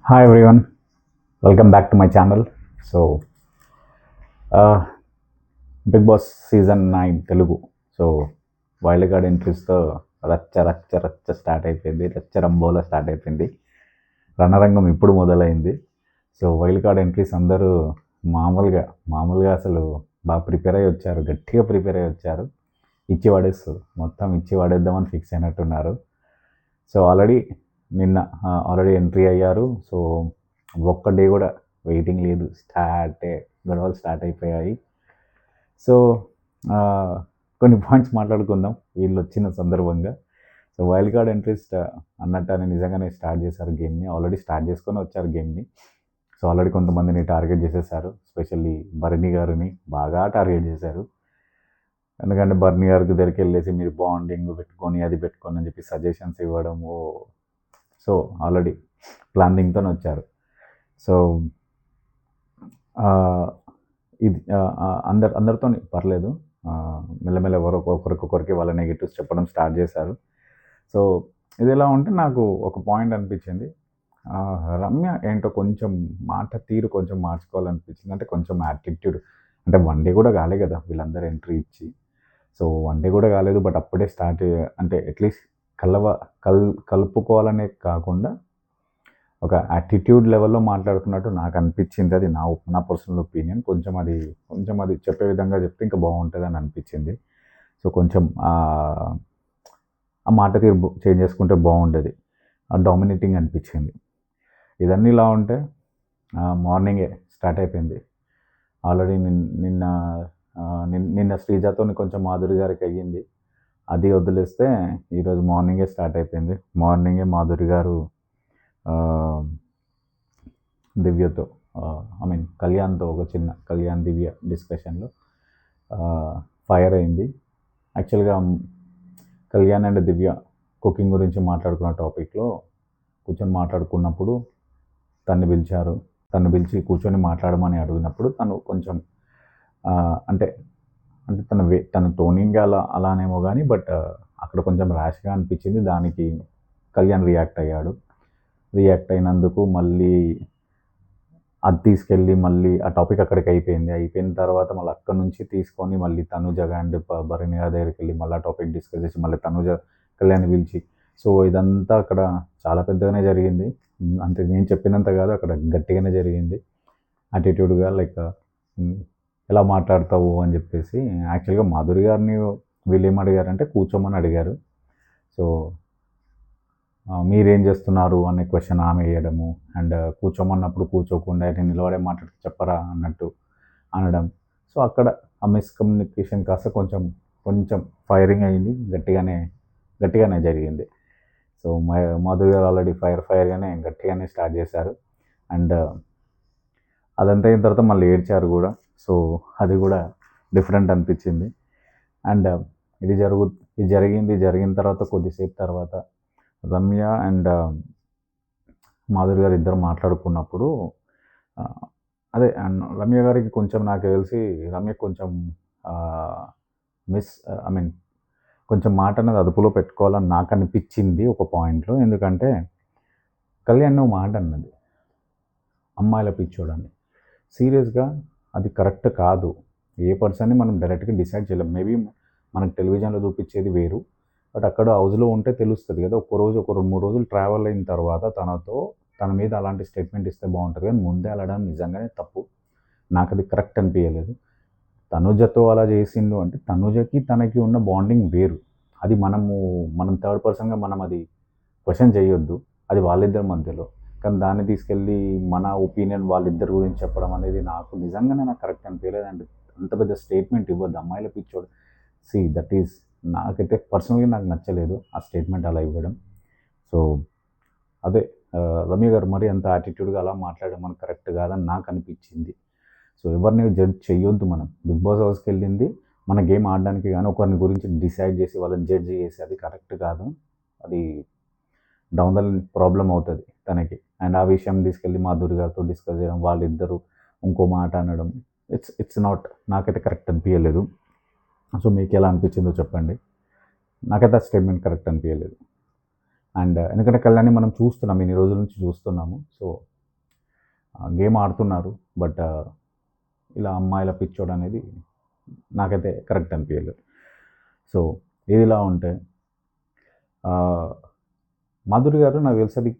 Hi everyone, welcome back to my channel. So, Big Boss Season 9 Telugu. So, wild card ఎంట్రీస్తో రచ్చ start అయిపోయింది. రంబోలా start అయిపోయింది. రణరంగం ఇప్పుడు మొదలైంది. సో, వైల్డ్ కార్డ్ ఎంట్రీస్ అందరూ మామూలుగా అసలు బాగా ప్రిపేర్ అయ్యి వచ్చారు. గట్టిగా ప్రిపేర్ అయ్యి వచ్చారు. ఇచ్చి పడేస్తారు. మొత్తం ఇచ్చి పడేద్దామని ఫిక్స్ అయినట్టున్నారు. సో, ఆల్రెడీ ఎంట్రీ అయ్యారు. సో, ఒక్క డే కూడా వెయిటింగ్ లేదు. గొడవలు స్టార్ట్ అయిపోయాయి. సో కొన్ని పాయింట్స్ మాట్లాడుకుందాం వీళ్ళు వచ్చిన సందర్భంగా. సో వైల్డ్ కార్డ్ ఎంట్రీస్ అన్నట్టు అని నిజంగానే స్టార్ట్ చేశారు గేమ్ని. ఆల్రెడీ స్టార్ట్ చేసుకొని వచ్చారు గేమ్ని. సో ఆల్రెడీ కొంతమందిని టార్గెట్ చేసేసారు. స్పెషల్లీ బర్నీ గారిని బాగా టార్గెట్ చేశారు. ఎందుకంటే బర్నీ గారికి దగ్గరికి వెళ్ళేసి మీరు బాండింగ్ పెట్టుకొని అది పెట్టుకొని అని చెప్పి సజెషన్స్ ఇవ్వడము. సో ఆల్రెడీ ప్లానింగ్తో వచ్చారు. సో ఇది అందరితో పర్లేదు. మెల్లమెల్ల ఒకరికొకరికి వాళ్ళ నెగిటివ్స్ చెప్పడం స్టార్ట్ చేశారు. సో ఇది ఎలా ఉంటే నాకు ఒక పాయింట్ అనిపించింది. రమ్య ఏంటో కొంచెం మాట తీరు కొంచెం మార్చుకోవాలనిపించింది. అంటే కొంచెం యాటిట్యూడ్, అంటే వన్ డే కూడా కాలే కదా వీళ్ళందరూ ఎంట్రీ ఇచ్చి. సో వన్ డే కూడా కాలేదు, బట్ అప్పుడే స్టార్ట్, అంటే అట్లీస్ట్ కలుపుకోవాలనే కాకుండా ఒక యాటిట్యూడ్ లెవెల్లో మాట్లాడుతున్నట్టు నాకు అనిపించింది. అది నా పర్సనల్ ఒపీనియన్. కొంచెం అది చెప్పే విధంగా చెప్తే ఇంకా బాగుంటుందని అనిపించింది. సో కొంచెం ఆ మాట తీరు చేంజ్ చేసుకుంటే బాగుండేది. డామినేటింగ్ అనిపించింది. ఇదన్నీ ఇలా ఉంటే మార్నింగే స్టార్ట్ అయిపోయింది. ఆల్రెడీ నిన్న శ్రీజాతో కొంచెం మాధురి గారికి అయ్యింది. అది వదిలేస్తే ఈరోజు మార్నింగే స్టార్ట్ అయిపోయింది. మార్నింగే మాధురి గారు దివ్యతో, కళ్యాణ్తో ఒక చిన్న కళ్యాణ్ దివ్య డిస్కషన్లో ఫైర్ అయింది. యాక్చువల్గా కళ్యాణ్ అండ్ దివ్య కుకింగ్ గురించి మాట్లాడుకున్న టాపిక్లో కూర్చొని మాట్లాడుకున్నప్పుడు తను పిలిచి కూర్చొని మాట్లాడమని అడిగినప్పుడు తను కొంచెం అంటే తన టోనింగ్ అలానేమో కానీ, బట్ అక్కడ కొంచెం ర్యాష్గా అనిపించింది. దానికి కళ్యాణ్ రియాక్ట్ అయినందుకు మళ్ళీ అది తీసుకెళ్ళి మళ్ళీ ఆ టాపిక్ అక్కడికి అయిపోయిన తర్వాత మళ్ళీ అక్కడి నుంచి తీసుకొని మళ్ళీ తనుజ అండ్ భరణి దగ్గరికి వెళ్ళి మళ్ళీ టాపిక్ డిస్కస్ చేసి మళ్ళీ తనుజ కళ్యాణ్ పిలిచి, సో ఇదంతా అక్కడ చాలా పెద్దగానే జరిగింది. అంతే, నేను చెప్పినంత కాదు, అక్కడ గట్టిగానే జరిగింది. యాటిట్యూడ్గా లైక్ ఎలా మాట్లాడతావు అని చెప్పేసి. యాక్చువల్గా మాధురి గారిని వీళ్ళు ఏమడిగారంటే కూర్చోమని అడిగారు. సో మీరేం చేస్తున్నారు అనే క్వశ్చన్ ఆమె వేయడము, అండ్ కూర్చోమన్నప్పుడు కూర్చోకుండా నేను నిలబడే మాట్లాడి చెప్పరా అన్నట్టు అనడం. సో అక్కడ ఆ మిస్కమ్యూనికేషన్ కాస్త కొంచెం ఫైరింగ్ అయింది. గట్టిగానే జరిగింది. సో మాధురి గారు ఆల్రెడీ ఫైర్గానే గట్టిగానే స్టార్ట్ చేశారు. అండ్ అదంతా అయిన తర్వాత మళ్ళీ ఏడ్చారు కూడా. సో అది కూడా డిఫరెంట్ అనిపించింది. అండ్ ఇది జరిగిన తర్వాత కొద్దిసేపు తర్వాత రమ్య అండ్ మాధురి గారు ఇద్దరు మాట్లాడుకున్నప్పుడు అదే, అండ్ రమ్య గారికి కొంచెం నాకు తెలిసి రమ్య కొంచెం కొంచెం మాట అనేది అదుపులో పెట్టుకోవాలని నాకు అనిపించింది ఒక పాయింట్లో. ఎందుకంటే కళ్యాణ్ నువ్వు మాట అన్నది అమ్మాయిల పిచ్చోడని. సీరియస్గా అది కరెక్ట్ కాదు. ఏ పర్సన్ని మనం డైరెక్ట్గా డిసైడ్ చేయలేం. మేబీ మనకు టెలివిజన్లో చూపించేది వేరు, బట్ అక్కడ హౌస్లో ఉంటే తెలుస్తుంది కదా. ఒక 2-3 రోజులు ట్రావెల్ అయిన తర్వాత తన మీద అలాంటి స్టేట్మెంట్ ఇస్తే బాగుంటుంది. కానీ ముందే వెళ్ళడం నిజంగానే తప్పు. నాకు అది కరెక్ట్ అనిపించలేదు. తనుజతో అలా చేసిండు అంటే తనుజకి తనకి ఉన్న బాండింగ్ వేరు. అది మనం థర్డ్ పర్సన్గా మనం అది క్వశ్చన్ చేయొద్దు. అది వాళ్ళిద్దరి మధ్యలో. కానీ దాన్ని తీసుకెళ్ళి మన ఒపీనియన్ వాళ్ళిద్దరి గురించి చెప్పడం అనేది నాకు కరెక్ట్ అనిపించలేదు. అండ్ అంత పెద్ద స్టేట్మెంట్ ఇవ్వద్దు. అమ్మాయిల పిచ్చోడు, దట్ ఈస్, నాకైతే పర్సనల్గా నాకు నచ్చలేదు ఆ స్టేట్మెంట్ అలా ఇవ్వడం. సో అదే, రమ్య గారు మరి అంత యాటిట్యూడ్గా అలా మాట్లాడడం మనకు కరెక్ట్ కాదని నాకు అనిపించింది. సో ఎవరిని జడ్జ్ చేయొద్దు. మనం బిగ్ బాస్ హౌస్కి వెళ్ళింది మన గేమ్ ఆడడానికి, కానీ ఒకరిని గురించి డిసైడ్ చేసి వాళ్ళని జడ్జ్ చేసి అది కరెక్ట్ కాదు. అది డౌన్ ద లైన్ ప్రాబ్లం అవుతుంది తనకి. అండ్ ఆ విషయం తీసుకెళ్ళి మాధురి గారితో డిస్కస్ చేయడం, వాళ్ళిద్దరూ ఇంకో మాట అనడం, ఇట్స్ నాట్, నాకైతే కరెక్ట్ అనిపించలేదు. సో మీకు ఎలా అనిపించిందో చెప్పండి. నాకైతే ఆ స్టేట్మెంట్ కరెక్ట్ అనిపించలేదు. అండ్ ఎందుకంటే కళ్యాణ్ని మనం చూస్తున్నాం, ఇన్ని రోజుల నుంచి చూస్తున్నాము. సో గేమ్ ఆడుతున్నారు. బట్ ఇలా అమ్మాయిల పిచ్చోడు అనేది నాకైతే కరెక్ట్ అనిపించలేదు. సో ఇదిలా ఉంటే మాధురి గారు నాకు తెలిసి అది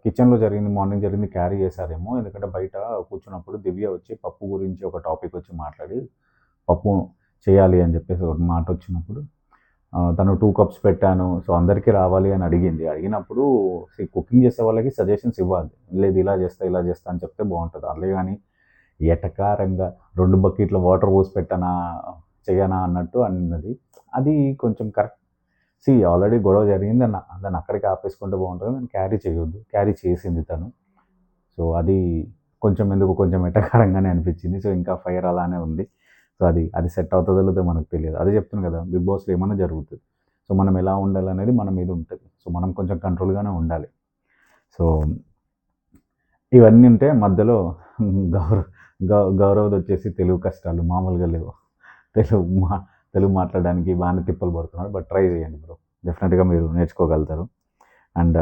కిచెన్లో జరిగింది, మార్నింగ్ జరిగింది క్యారీ చేశారేమో. ఎందుకంటే బయట కూర్చున్నప్పుడు దివ్య వచ్చి పప్పు గురించి ఒక టాపిక్ వచ్చి మాట్లాడి పప్పు చేయాలి అని చెప్పేసి ఒక మాట వచ్చినప్పుడు తను 2 కప్స్ పెట్టాను, సో అందరికీ రావాలి అని అడిగింది. అడిగినప్పుడు కుకింగ్ చేసే వాళ్ళకి సజెషన్స్ ఇవ్వాలి. లేదు ఇలా చేస్తా ఇలా చేస్తా అని చెప్తే బాగుంటుంది. అట్లే కానీ ఎటకారంగా 2 బకెట్ల వాటర్ పోసి పెట్టనా చెయ్యనా అన్నట్టు అన్నది. అది కొంచెం కరెక్ట్. ఆల్రెడీ గొడవ జరిగింది దాన్ని అక్కడికి ఆపేసుకుంటే బాగుంటుంది. దాన్ని క్యారీ చేయొద్దు. క్యారీ చేసింది తను. సో అది కొంచెం ఎందుకు కొంచెం ఎటకారంగానే అనిపించింది. సో ఇంకా ఫైర్ అలానే ఉంది. సో అది సెట్ అవుతుందో లేదో మనకు తెలియదు. అదే చెప్తున్నాను కదా, బిగ్ బాస్లో ఏమైనా జరుగుతుంది. సో మనం ఎలా ఉండాలనేది మన మీద ఉంటుంది. సో మనం కొంచెం కంట్రోల్గానే ఉండాలి. సో ఇవన్నీ ఉంటే మధ్యలో గౌరవది వచ్చేసి తెలుగు కష్టాలు మామూలుగా లేవు. తెలుగు మాట్లాడడానికి బాగానే తిప్పలు పడుతున్నాడు. బట్ ట్రై చేయండి బ్రో, డెఫినెట్గా మీరు నేర్చుకోగలుగుతారు. అండ్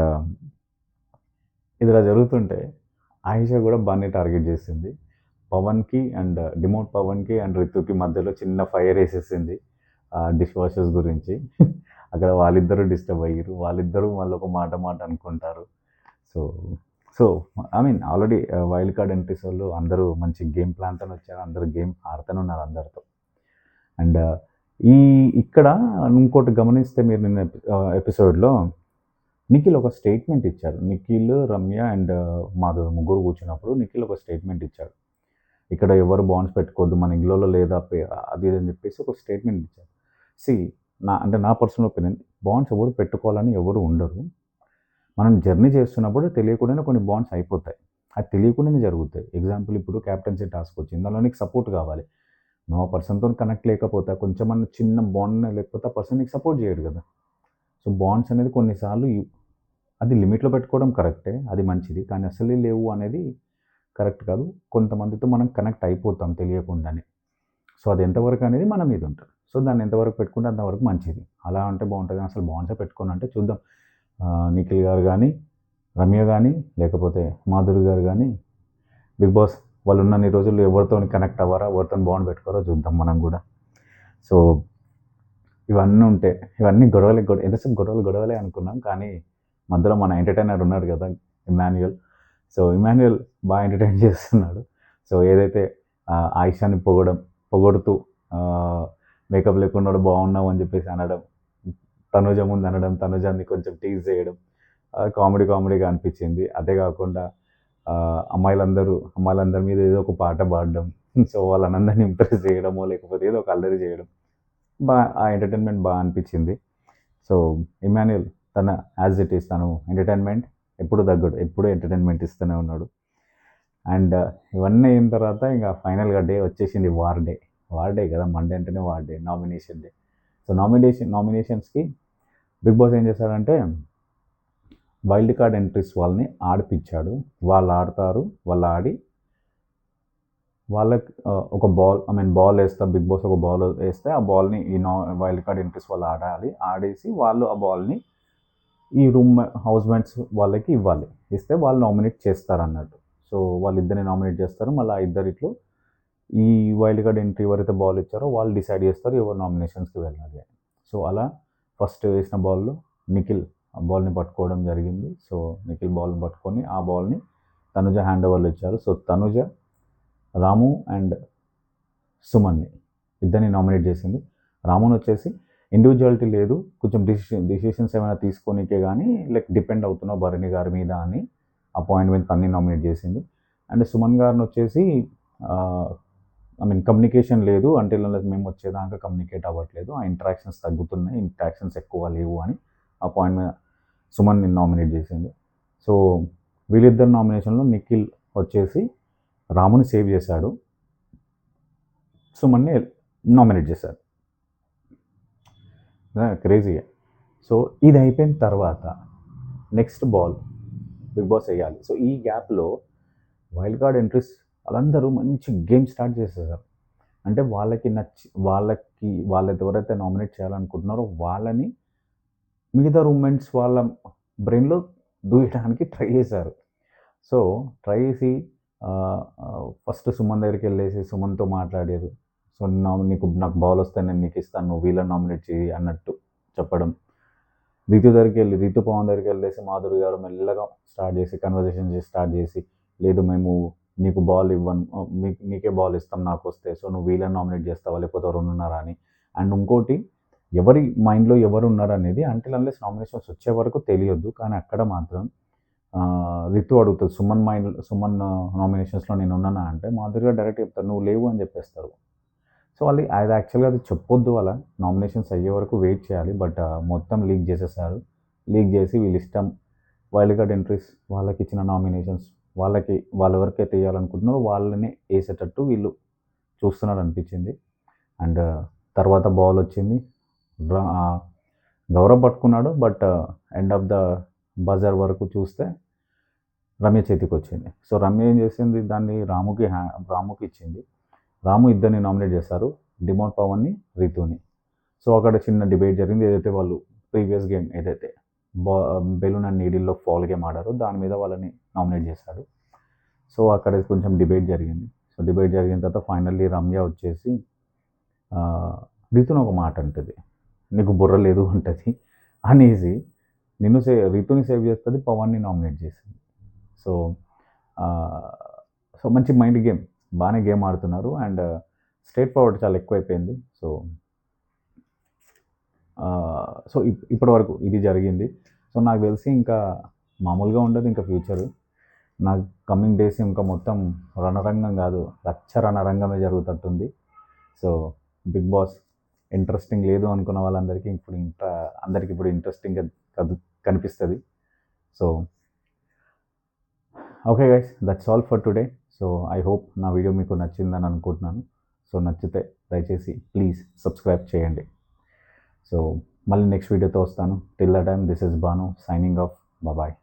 ఇదిలా జరుగుతుంటే ఆయిషా కూడా బాగానే టార్గెట్ చేసింది. పవన్కి అండ్ డిమోట్ పవన్కి అండ్ రితుకి మధ్యలో చిన్న ఫైర్ వేసేసింది డిష్ వాషర్స్ గురించి. అక్కడ వాళ్ళిద్దరూ డిస్టర్బ్ అయ్యారు. వాళ్ళిద్దరూ మళ్ళీ ఒక మాట అనుకుంటారు. So I mean already wild card entries వాళ్ళు అందరూ మంచి గేమ్ ప్లాన్తో వచ్చారు. అందరూ గేమ్ ఆడుతూనే ఉన్నారు అందరితో. అండ్ ఇక్కడ ఇంకోటి గమనిస్తే మీరు నిన్న ఎపిసోడ్లో నిఖిల్ ఒక స్టేట్మెంట్ ఇచ్చాడు. నిఖిల్, రమ్య అండ్ మాధవ్ ముగ్గురు కూర్చున్నప్పుడు నిఖిల్ ఒక స్టేట్మెంట్ ఇచ్చాడు. ఇక్కడ ఎవరు బాండ్స్ పెట్టుకోవద్దు, మన ఇళ్ళలో లేదా అది అని చెప్పేసి ఒక స్టేట్మెంట్ ఇచ్చారు. నా పర్సనల్ ఒపీనియన్, బాండ్స్ ఎవరు పెట్టుకోవాలని ఎవరు ఉండరు. మనం జర్నీ చేస్తున్నప్పుడు తెలియకుండానే కొన్ని బాండ్స్ అయిపోతాయి. అది తెలియకుండానే జరుగుతాయి. ఎగ్జాంపుల్ ఇప్పుడు క్యాప్టెన్సీ టాస్క్ వచ్చింది, దానిలో నీకు సపోర్ట్ కావాలి. నువ్వు ఆ పర్సన్తో కనెక్ట్ లేకపోతే కొంచెం చిన్న బాండ్ లేకపోతే ఆ పర్సన్ నీకు సపోర్ట్ చేయడు కదా. సో బాండ్స్ అనేది కొన్నిసార్లు అది లిమిట్లో పెట్టుకోవడం కరెక్టే, అది మంచిది. కానీ అసలే లేవు అనేది కరెక్ట్ కాదు. కొంతమందితో మనం కనెక్ట్ అయిపోతాం తెలియకుండానే. సో అది ఎంతవరకు అనేది మన మీద ఉంటుంది. సో దాన్ని ఎంతవరకు పెట్టుకుంటే అంతవరకు మంచిది. అలా అంటే బాగుంటుంది. అసలు బాండ్సే పెట్టుకోని అంటే చూద్దాం. నిఖిల్ గారు కానీ, రమ్య కానీ, లేకపోతే మాధురి గారు కానీ బిగ్ బాస్ వాళ్ళు ఉన్నన్ని రోజుల్లో ఎవరితో కనెక్ట్ అవ్వరా, ఎవరితో బాండ్ పెట్టుకోరో చూద్దాం మనం కూడా. సో ఇవన్నీ ఉంటే ఇవన్నీ ఎంతసేపు గొడవలే అనుకున్నాం. కానీ మధ్యలో మన ఎంటర్టైనర్ ఉన్నాడు కదా ఇమాన్యుయల్. సో ఇమాన్యుయల్ బాగా ఎంటర్టైన్ చేస్తున్నాడు. సో ఏదైతే ఆయిషాని పొగడుతూ మేకప్ లేకుండా బాగున్నావు అని చెప్పేసి అనడం, తనుజ ముందు అనడం, తనుజాన్ని కొంచెం టీజ్ చేయడం కామెడీగా అనిపించింది. అదే కాకుండా అమ్మాయిలందరి మీద ఏదో ఒక పాట పాడడం, సో వాళ్ళందరినీ ఇంప్రెస్ చేయడమో లేకపోతే ఏదో ఒక అల్లరి చేయడం, ఆ ఎంటర్టైన్మెంట్ బాగా అనిపించింది. సో ఇమాన్యుయల్ తన యాజ్ ఇట్ ఈస్ తను ఎంటర్టైన్మెంట్ ఎప్పుడు తగ్గడు, ఎప్పుడు ఎంటర్టైన్మెంట్ ఇస్తూనే ఉన్నాడు. అండ్ ఇవన్నీ అయిన తర్వాత ఇంకా ఫైనల్గా డే వచ్చేసింది, వార్ డే కదా, మండే అంటేనే war day, nomination day. So నామినేషన్స్కి బిగ్ బాస్ ఏం చేశాడంటే వైల్డ్ కార్డ్ ఎంట్రీస్ వాళ్ళని ఆడిపించాడు. వాళ్ళు ఆడతారు, వాళ్ళు ఆడి వాళ్ళకి ఒక బాల్ వేస్తా, బిగ్ బాస్ ఒక బాల్ వేస్తే ఆ బాల్ని వైల్డ్ కార్డ్ ఎంట్రీస్ వాళ్ళు ఆడేసి వాళ్ళు ఆ బాల్ని ఈ హౌస్ మేట్స్ వాళ్ళకి ఇవ్వాలి. ఇస్తే వాళ్ళు నామినేట్ చేస్తారు అన్నట్టు. సో వాళ్ళిద్దరిని నామినేట్ చేస్తారు. మళ్ళీ ఆ ఇద్దరిట్లో ఈ వైల్డ్ కార్డ్ ఎంట్రీ ఎవరైతే బాల్ ఇచ్చారో వాళ్ళు డిసైడ్ చేస్తారు ఎవరు నామినేషన్స్కి వెళ్ళాలి అని. సో అలా ఫస్ట్ వేసిన బాల్లో నిఖిల్ ఆ బాల్ని పట్టుకోవడం జరిగింది. సో నిఖిల్ బాల్ని పట్టుకొని ఆ బాల్ని తనుజ హ్యాండ్ ఓవర్లో ఇచ్చారు. సో తనుజ రాము అండ్ సుమన్ని ఇద్దరిని నామినేట్ చేసింది. రాముని వచ్చేసి ఇండివిజువాలిటీ లేదు, కొంచెం డిసిషన్స్ ఏమైనా తీసుకోనికే కానీ డిపెండ్ అవుతున్నావు భరణి గారి మీద అని ఆ పాయింట్ మీద తన్ని నామినేట్ చేసింది. అండ్ సుమన్ గారిని వచ్చేసి కమ్యూనికేషన్ లేదు అంటే మేము వచ్చేదాకా కమ్యూనికేట్ అవ్వట్లేదు, ఆ ఇంటరాక్షన్స్ తగ్గుతున్నాయి, ఇంటరాక్షన్స్ ఎక్కువ లేవు అని ఆ పాయింట్ మీద సుమన్ని నామినేట్ చేసింది. సో వీళ్ళిద్దరు నామినేషన్లో నిఖిల్ వచ్చేసి రాముని సేవ్ చేశాడు, సుమన్ని నామినేట్ చేశారు. క్రేజీగా. సో ఇది అయిపోయిన తర్వాత నెక్స్ట్ బాల్ బిగ్ బాస్ వేయాలి. సో ఈ గ్యాప్లో వైల్డ్ కార్డ్ ఎంట్రీస్ వాళ్ళందరూ మంచి గేమ్ స్టార్ట్ చేసేసారు. అంటే వాళ్ళకి ఎవరైతే నామినేట్ చేయాలనుకుంటున్నారో వాళ్ళని మిగతా రూమ్మేట్స్ వాళ్ళ బ్రెయిన్లో దూయడానికి ట్రై చేశారు. సో ట్రై చేసి ఫస్ట్ సుమన్ దగ్గరికి వెళ్ళేసి సుమన్తో మాట్లాడారు. సో నాకు బాల్ వస్తే నేను నీకు ఇస్తాను, నువ్వు వీళ్ళని నామినేట్ చేయి అన్నట్టు చెప్పడం. రీతు పవన్ దగ్గరికి వెళ్ళేసి మాధురి గారు మెల్లగా కన్వర్జేషన్ స్టార్ట్ చేసి, లేదు మేము నీకు బాల్ ఇవ్వను, నీకే బాల్ ఇస్తాం నాకు వస్తే, సో నువ్వు వీళ్ళని నామినేట్ చేస్తావా లేకపోతే ఎవరు ఉన్నారా అని. అండ్ ఇంకోటి, ఎవరి మైండ్లో ఎవరు ఉన్నారు అనేది అంటిల్ అన్లెస్ నామినేషన్స్ వచ్చే వరకు తెలియొద్దు. కానీ అక్కడ మాత్రం రితు అడుగుతుంది, సుమన్ నామినేషన్స్లో నేను ఉన్నానా అంటే మాధురి గారు డైరెక్ట్ చెప్తారు నువ్వు లేవు అని చెప్పేస్తారు. సో అది యాక్చువల్గా అది చెప్పొద్దు, అలా నామినేషన్స్ అయ్యే వరకు వెయిట్ చేయాలి. బట్ మొత్తం లీక్ చేసేసారు. లీక్ చేసి వీళ్ళ ఇష్టం, వైల్డ్ కార్డ్ ఎంట్రీస్, వాళ్ళకి ఇచ్చిన నామినేషన్స్ వాళ్ళు ఎవరికైతే వేయాలనుకుంటున్నారో వాళ్ళని వేసేటట్టు వీళ్ళు చూస్తున్నారు అనిపించింది. అండ్ తర్వాత బాల్ వచ్చింది, గౌరవ్ పట్టుకున్నాడు. But end of the buzzer వరకు చూస్తే రమ్య చేతికి వచ్చింది. సో రమ్య ఏం చేసింది, దాన్ని రాముకి ఇచ్చింది. రాము ఇద్దరిని నామినేట్ చేశారు, డిమోట్ పవన్ని, రితుని. సో అక్కడ చిన్న డిబేట్ జరిగింది. ఏదైతే వాళ్ళు ప్రీవియస్ గేమ్ ఏదైతే బెలూన్ అండ్ నీడిల్లో ఫాల్ గేమ్ ఆడారో దాని మీద వాళ్ళని నామినేట్ చేశాడు. సో అక్కడ కొంచెం డిబేట్ జరిగింది. సో డిబేట్ జరిగిన తర్వాత ఫైనల్లీ రమ్య వచ్చేసి రితుని ఒక మాట అంటుంది, నీకు బుర్ర లేదు అంటుంది అనేసి రితుని సేవ్ చేస్తుంది, పవన్ని నామినేట్ చేసింది. సో మంచి మైండ్ గేమ్, బాగానే గేమ్ ఆడుతున్నారు. అండ్ స్ట్రేట్ ఫార్వర్డ్ చాలా ఎక్కువైపోయింది. సో ఇప్పటి వరకు ఇది జరిగింది. సో నాకు తెలిసి ఇంకా మామూలుగా ఉండదు ఇంకా ఫ్యూచర్. నాకు కమింగ్ డేస్ ఇంకా మొత్తం రణరంగం కాదు, రణరంగమే జరుగుతుంటుంది. సో బిగ్ బాస్ ఇంట్రెస్టింగ్ లేదు అనుకున్న వాళ్ళందరికీ ఇప్పుడు ఇంట్రెస్టింగ్గా కనిపిస్తుంది. So okay guys, that's all for today. So I hope నా వీడియో మీకు నచ్చిందని అనుకుంటున్నాను. సో నచ్చితే దయచేసి ప్లీజ్ సబ్స్క్రైబ్ చేయండి. సో మళ్ళీ నెక్స్ట్ వీడియోతో వస్తాను. Till the time, this is Banu signing off. Bye.